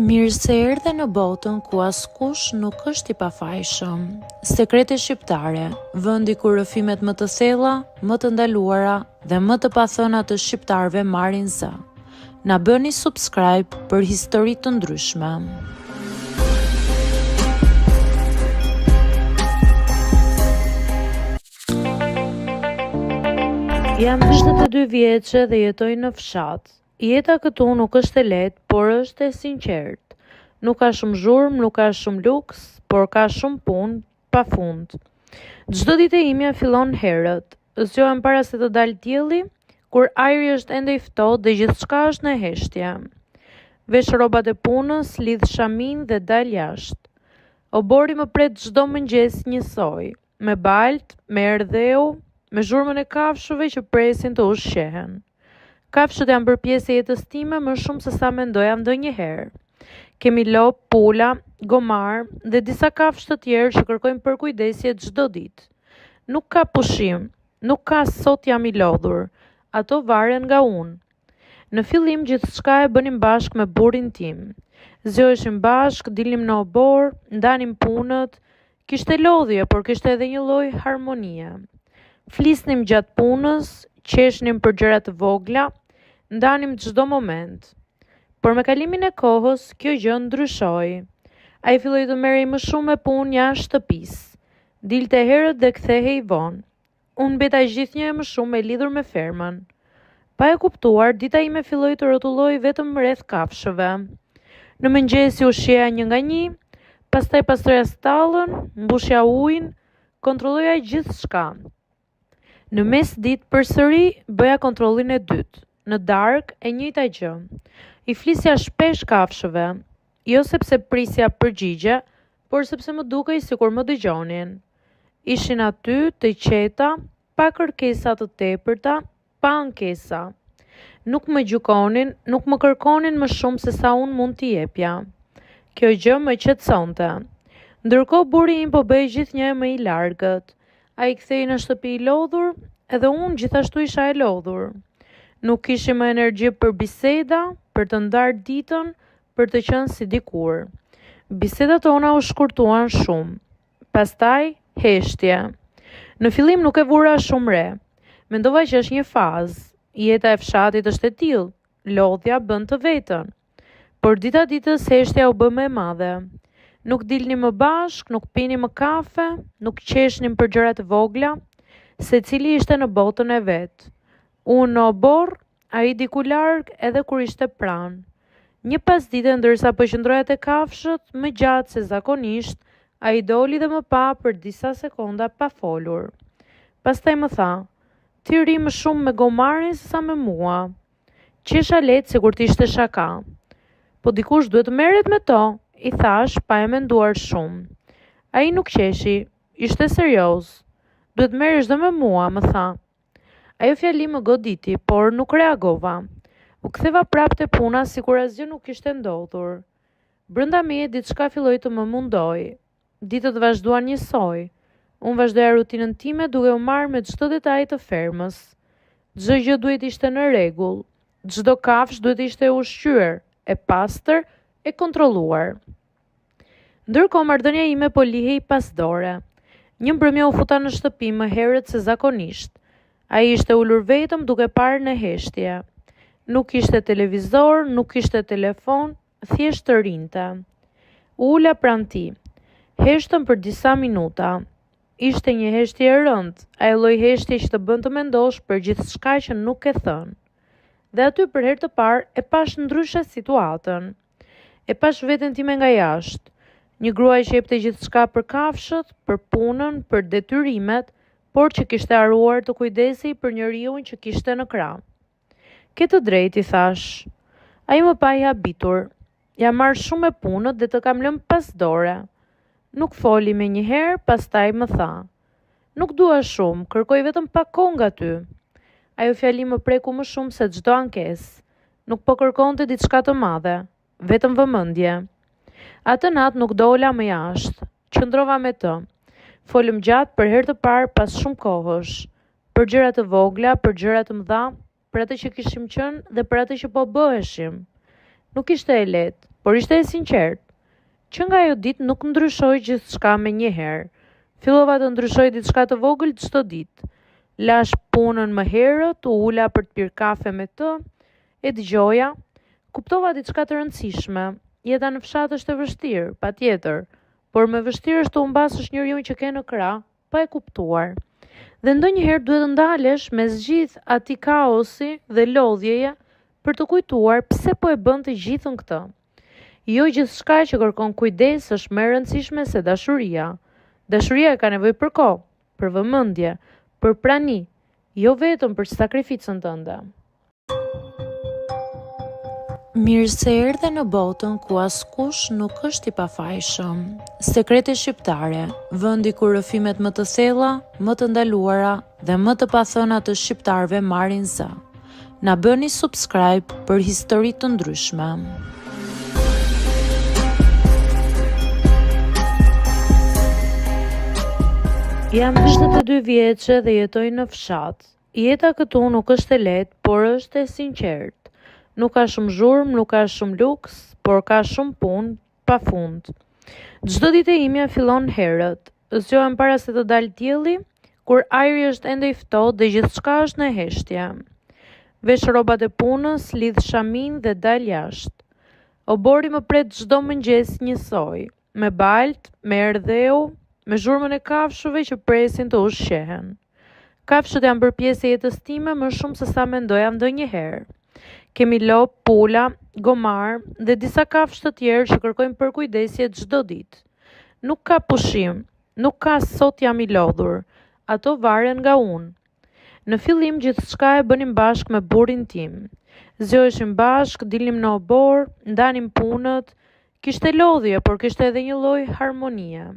Mirë se erdhe në botën ku askush nuk është i pafajshëm. Sekrete shqiptare, vendi ku rrëfimet më të thella, më të ndaluara dhe më të pathëna të shqiptarëve marrin zë. Na bëni subscribe për histori të ndryshme. Jam 22 vjeçe dhe jetoj në fshat. Jeta këtu nuk është e lehtë, por është e sinqertë. Nuk ka shumë zhurmë, nuk ka shumë luks, por ka shumë punë pafund. Çdo ditë e imja fillon herët. Zgjohem para se të dalë dielli, kur ajri është ende i ftohtë dhe gjithçka është në heshtje. Vesh rrobat e punës, lidh shamin dhe dal jashtë. Obori më pret çdo mëngjes njësoj, me balt, me erdheu, me zhurmën e kafshëve që presin të ushqehen. Kafshët janë bërë pjesë e jetës time më shumë se sa mendoja ndonjëherë. Kemi lop, pula, gomar dhe disa kafshë të tjerë që kërkojnë përkujdesje çdo ditë. Nuk ka pushim, nuk ka sot jam i lodhur, ato varen nga unë. Në fillim gjithçka e bënim bashkë me burrin tim. Zgjoheshim bashkë, dilnim në obor, ndanim punët, kishte lodhje, por kishte edhe një lloj harmonie. Flisnim gjatë punës, qeshnim për gjëra të vogla, ndanim çdo moment. Por me kalimin e kohës, kjo gjë ndryshoi. Ai filloi të merrej më shumë me punë jashtë shtëpisë. Dilte herët dhe kthehej vonë. Unë mbeta gjithnjë më shumë e lidhur me fermën. Pa e kuptuar, dita ime filloi të rrotulloj vetëm rreth kafshëve. Në mëngjes ushqeja një nga një, pastaj pastroja stallën, mbushja ujin, kontrolloja gjithçka. Në mesditë përsëri bëja kontrollin e dytë. Në darkë e njëjta gjë. I flisja shpesh kafshëve, jo sepse prisja përgjigje, por sepse më dukej sikur më dëgjonin. Ishin aty të qeta, pa kërkesa të tepërta, pa ankesa. Nuk më gjykonin, nuk më kërkonin më shumë se sa unë mund t'i jepja. Kjo gjë më qetësonte. Ndërkohë burri im po bëi gjithnjë më i largët. Ai kthehej në shtëpi i lodhur, edhe unë gjithashtu isha e lodhur. Nuk kishim më energji për biseda, për të ndarë ditën, për të qenë si dikur. Bisedat tona u shkurtuan shumë. Pastaj, heshtje. Në fillim nuk e vura shumë re. Mendova që është një fazë. Jeta e fshatit është e tillë. Lodhja bën të vetën. Por dita ditës heshtja u bë më e madhe. Nuk dilnim më bashk, nuk pinim më kafe, nuk qeshnim për gjëra të vogla, secili ishte në botën e vet. Unë në obor, ai diku larg edhe kur ishte pranë. Një pasdite ndërsa po qëndroja te kafshët, më gjatë se zakonisht, ai doli dhe më pa për disa sekonda pa folur. Pastaj më tha: "Ti rri më shumë me gomarin se sa me mua." Qesha lehtë sikur të ishte shaka. "Po dikush duhet të merret me to," i thash pa e menduar shumë. Ai nuk qeshi, ishte serioz. "Duhet merresh dhe me mua," më tha. Ajo fjali më goditi, por nuk reagova. U ktheva prapë te puna sikur asgjë nuk kishte ndodhur. Brenda meje diçka filloi të më mundoi. Ditët vazhduan njësoj. Unë vazhdoja rutinën time duke u marrë me çdo detaj të fermës. Çdo gjë duhet ishte në rregull. Çdo kafshë duhet ishte e ushqyer, e pastër, e kontrolluar. Ndërkohë marrëdhënia ime po lihej pas dore. Një mbrëmje u futa në shtëpi më herët se zakonisht. Ai ishte ulur vetëm duke parë në heshtje. Nuk kishte televizor, nuk kishte telefon, thjesht të rinte. Ula pranë tij. Heshtëm për disa minuta. Ishte një heshtje e rëndë, ai lloj heshtje që të bën të mendosh për gjithçka që nuk e thën. Dhe aty për herë të parë e pash ndryshe situatën. E pash veten time nga jashtë. Një gruaj që jepte gjithçka për kafshët, për punën, për detyrimet, por që kishte haruar të kujdesej për njeriu që kishte në krah. "Ke të drejtë," i thash. Ai më pa i habitur. "Jam marrë shumë me punët dhe të kam lënë pas dore." Nuk foli menjëherë, pastaj më tha: "Nuk dua shumë, kërkoj vetëm pak kohë nga ty." Ajo fjali më preku më shumë se çdo ankesë. Nuk po kërkonte diçka të madhe, vetëm vëmendje. Atë natë nuk dola më jashtë. Qëndrova me të. Folëm gjatë për herë të parë pas shumë kohësh. Për gjëra të vogla, për gjëra të mëdha, për atë që kishim qenë dhe për atë që po bëheshim. Nuk ishte e lehtë. por ishte e sinqert. Që nga ajo ditë nuk ndryshoi gjithçka me njëherë. Fillova të ndryshoj diçka të vogël çdo ditë. Lash punën më herët, u ula për të pirë kafe me të, e dëgjoja. Kuptova diçka të rëndësishme. Jeta në fshat është e vështirë, patjetër, por më vështirë është të humbasësh njeriu që ke në krah, pa e kuptuar. Dhe ndonjëherë duhet të ndalesh mes gjithë atij kaosi dhe lodhjeje për të kujtuar pse po e bën të gjithën këtë. Jo gjithçka që kërkon kujdes është më e rëndësishme se dashuria. Dashuria ka nevojë për kohë, për vëmendje, për prani, jo vetëm për sakrificën tënde. Mirë se erdhe në botën ku askush nuk është i pafajshëm. Sekrete shqiptare, vendi ku rrëfimet më të thella, më të ndaluara dhe më të pathëna të shqiptarëve marrin zë. Na bëni subscribe për histori të ndryshme. Jam 22 vjeçe dhe jetoj në fshat. Jeta këtu nuk është e lehtë, por është e sinqert. Nuk ka shumë zhurmë, nuk ka shumë luks, por ka shumë punë pafund. Çdo ditë e imja fillon herët. Zgjohem para se të dalë dielli, kur ajri është ende i ftohtë dhe gjithçka është në heshtje. Vesh rrobat e punës, lidh shamin dhe dal jashtë. Obori më pret çdo mëngjes njësoj, me baltë, me erdheu, me zhurmën e kafshëve që presin të ushqehen. Kafshët janë bërë pjesë e jetës time më shumë se sa mendoja ndonjëherë. Kemi lop, pula, gomar dhe disa kafshë të tjerë që kërkojnë përkujdesje çdo ditë. Nuk ka pushim, nuk ka sot jam i lodhur, ato varen nga unë. Në fillim gjithçka e bënim bashkë me burrin tim. Zgjoheshim bashkë, dilnim në obor, ndanim punët, kishte lodhje, por kishte edhe një lloj harmonie.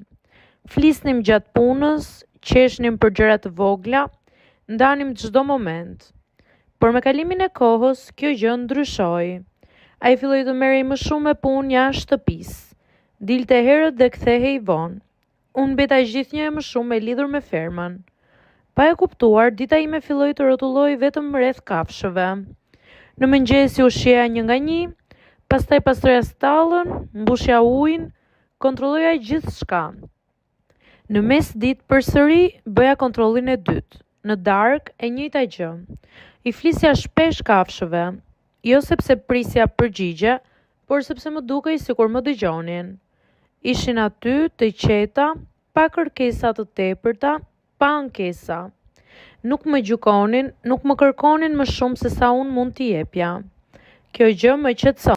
Flisnim gjatë punës, qeshnim për gjëra të vogla, ndanim çdo moment. Por me kalimin e kohës, kjo gjë ndryshoi. Ai filloi të merrej më shumë me punë jashtë shtëpisë. Dilte herët dhe kthehej vonë. Unë mbeta gjithnjë e më shumë e lidhur me fermën. Pa e kuptuar, dita ime filloi të rrotulloj vetëm rreth kafshëve. Në mëngjes u shjeja një nga një, pastaj pastroja stallën, mbushja ujin, kontrolloja gjithçka. Në mesditë përsëri bëja kontrollin e dytë. Në darkë e njëjta gjë. I flisja shpesh kafshëve, jo sepse prisja përgjigje, por sepse më dukej sikur më dëgjonin. Ishin aty të qeta, pa kërkesa të tepërta, pa ankesa. Nuk më gjykonin, nuk më kërkonin më shumë se sa unë mund t'i jepja. Kjo gjë më qetëson.